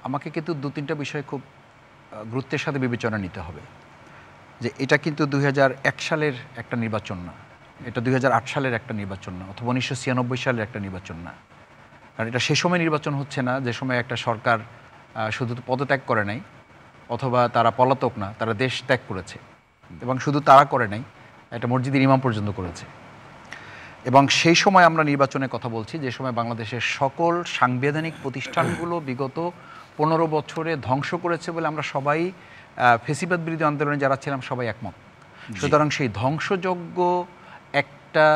আমাকে কিন্তু ২-৩টা বিষয় খুব গুরুত্বের সাথে বিবেচনা নিতে হবে। যে এটা কিন্তু ২০০১ সালের একটা নির্বাচন না, এটা ২০০৮ সালের একটা নির্বাচন না, অথবা ১৯৯৬ সালের একটা নির্বাচন না। কারণ এটা সে সময় নির্বাচন হচ্ছে না যে সময় একটা সরকার শুধু পদত্যাগ করে নাই, অথবা তারা পলাতক না, তারা দেশ ত্যাগ করেছে। এবং শুধু তারা করে নাই, একটা মসজিদের ইমাম পর্যন্ত করেছে। এবং সেই সময় আমরা নির্বাচনের কথা বলছি যে সময় বাংলাদেশের সকল সাংবিধানিক প্রতিষ্ঠানগুলো বিগত ১৫ বছরে ধ্বংস করেছে বলে আমরা সবাই ফ্যাসিবাদ বিরোধী আন্দোলনে যারা ছিলাম সবাই একমত। সুতরাং সেই ধ্বংসযোগ্য একটা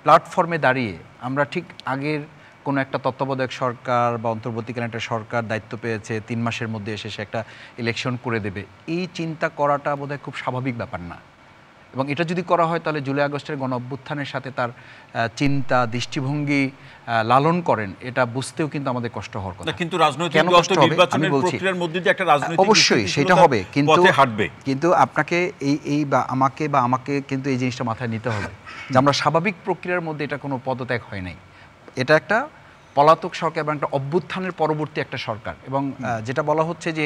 প্ল্যাটফর্মে দাঁড়িয়ে আমরা ঠিক আগের কোনো একটা তত্ত্বাবধায়ক সরকার বা অন্তর্বর্তীকালীন একটা সরকার দায়িত্ব পেয়েছে ৩ মাসের মধ্যে এসে সে একটা ইলেকশন করে দেবে, এই চিন্তা করাটা বোধহয় খুব স্বাভাবিক ব্যাপার না। এবং এটা যদি করা হয় তাহলে জুলাই আগস্টের গণ অভ্যুত্থানের সাথে তার চিন্তা দৃষ্টিভঙ্গি লালন করেন, এটা বুঝতেও কিন্তু আমাদের কষ্ট হওয়ার কথা। কিন্তু রাজনৈতিক দল তো নির্বাচনের প্রক্রিয়ার মধ্যে যে একটা রাজনৈতিক অবশ্যই সেটা হবে, কিন্তু আপনাকে এই বা আমাকে কিন্তু এই জিনিসটা মাথায় নিতে হবে যে আমরা স্বাভাবিক প্রক্রিয়ার মধ্যে এটা কোনো পদত্যাগ হয় নাই, এটা একটা পলাতক সরকার এবং একটা অভ্যুত্থানের পরবর্তী একটা সরকার। এবং যেটা বলা হচ্ছে যে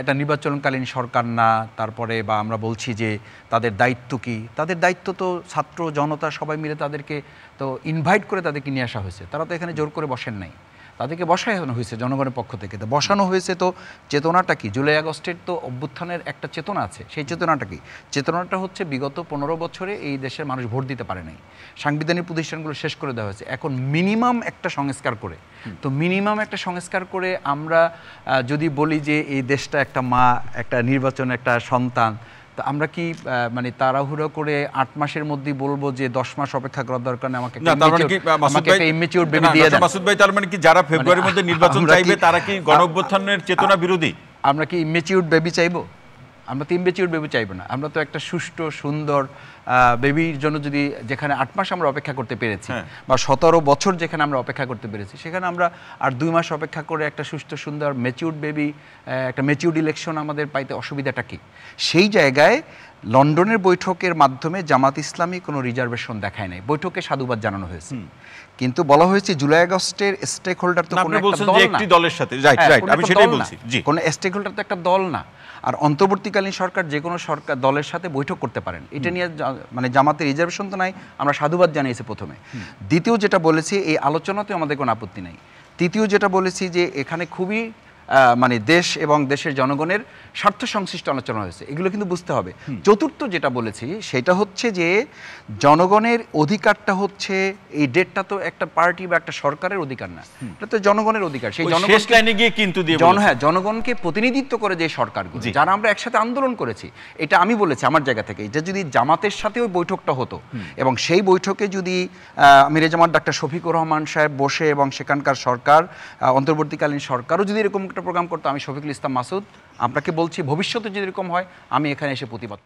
এটা নির্বাচনকালীন সরকার না, তারপরে বা আমরা বলছি যে তাদের দায়িত্ব কি, তাদের দায়িত্ব তো ছাত্র জনতা সবাই মিলে তাদেরকে তো ইনভাইট করে তাদেরকে নিয়ে আসা হয়েছে, তারা তো এখানে জোর করে বসেন নাই, তাদেরকে বসানো হয়েছে জনগণের পক্ষ থেকে। তো বসানো হয়েছে, তো চেতনাটা কি? জুলাই আগস্টের তো অভ্যুত্থানের একটা চেতনা আছে, সেই চেতনাটা কি? চেতনাটা হচ্ছে বিগত ১৫ বছরে এই দেশের মানুষ ভোট দিতে পারে নাই, সাংবিধানিক প্রতিষ্ঠানগুলো শেষ করে দেওয়া হয়েছে। এখন মিনিমাম একটা সংস্কার করে, তো মিনিমাম একটা সংস্কার করে আমরা যদি বলি যে এই দেশটা একটা মা, একটা নির্বাচন, একটা সন্তান, তো আমরা কি মানে তাড়াহুড়ো করে ৮ মাসের মধ্যেই বলবো যে ১০ মাস অপেক্ষা করার দরকার নেই, আমাকে একটা ইম্যাচিউর বেবি দিয়ে দেন? মাসুদ ভাই, তার মানে কি যারা ফেব্রুয়ারির মধ্যে নির্বাচন চাইবে তারা কি গণ অভ্যুত্থানের চেতনা বিরোধী? আমরা কি ইম্যাচিউর বেবি চাইবো? আমরা তো ইম্যাচিউর বেবি চাইবো না, আমরা তো একটা সুষ্ঠু সুন্দর বেবির জন্য যদি যেখানে ৮ মাস আমরা অপেক্ষা করতে পেরেছি বা ১৭ বছর যেখানে আমরা অপেক্ষা করতে পেরেছি, সেখানে আমরা আর ২ মাস অপেক্ষা করে একটা সুষ্ঠু সুন্দর ম্যাচিউরড বেবি, একটা ম্যাচিউরড ইলেকশন আমাদের পাইতে অসুবিধাটা কি? সেই জায়গায় লন্ডনের বৈঠকের মাধ্যমে জামাত ইসলামী কোনো রিজার্ভেশন দেখায় নাই, বৈঠকে সাধুবাদ জানানো হয়েছে, কিন্তু বলা হয়েছে জুলাই আগস্টের স্টেক হোল্ডার তো কোনো একটা দল না, একটি দলের সাথে, রাইট রাইট, আমি সেটাই বলছি, জি, কোনো স্টেক হোল্ডার তো একটা দল না। আর অন্তর্বর্তীকালীন সরকার যে কোনো সরকার দলের সাথে বৈঠক করতে পারেন, এটা নিয়ে মানে জামাতের রিজার্ভেশন তো নাই, আমরা সাধুবাদ জানিয়েছি প্রথমে। দ্বিতীয় যেটা বলেছি, এই আলোচনাতে আমাদের কোনো আপত্তি নাই। তৃতীয় যেটা বলেছি যে এখানে খুবই মানে দেশ এবং দেশের জনগণের স্বার্থ সংশ্লিষ্ট আলোচনা হয়েছে, এগুলো কিন্তু বুঝতে হবে। চতুর্থ যেটা বলেছি সেটা হচ্ছে যে জনগণের অধিকারটা হচ্ছে, এই ডেটটা তো একটা পার্টি বা একটা সরকারের অধিকার না, এটা তো জনগণের অধিকার। সেই জনগণকে প্রতিনিধিত্ব করে যে সরকারগুলো, যারা আমরা একসাথে আন্দোলন করেছি, এটা আমি বলেছি আমার জায়গা থেকে, এটা যদি জামাতের সাথে ওই বৈঠকটা হতো এবং সেই বৈঠকে যদি মিরে জামাত ডাক্তার শফিকুর রহমান সাহেব বসে এবং সেখানকার সরকার অন্তর্বর্তীকালীন সরকারও যদি এরকম একটা প্রোগ্রাম করতো, আমি শফিকুল ইসলাম মাসুদ আপনাকে বলছি ভবিষ্যতে যদি এরকম হয় আমি এখানে এসে প্রতিবাদ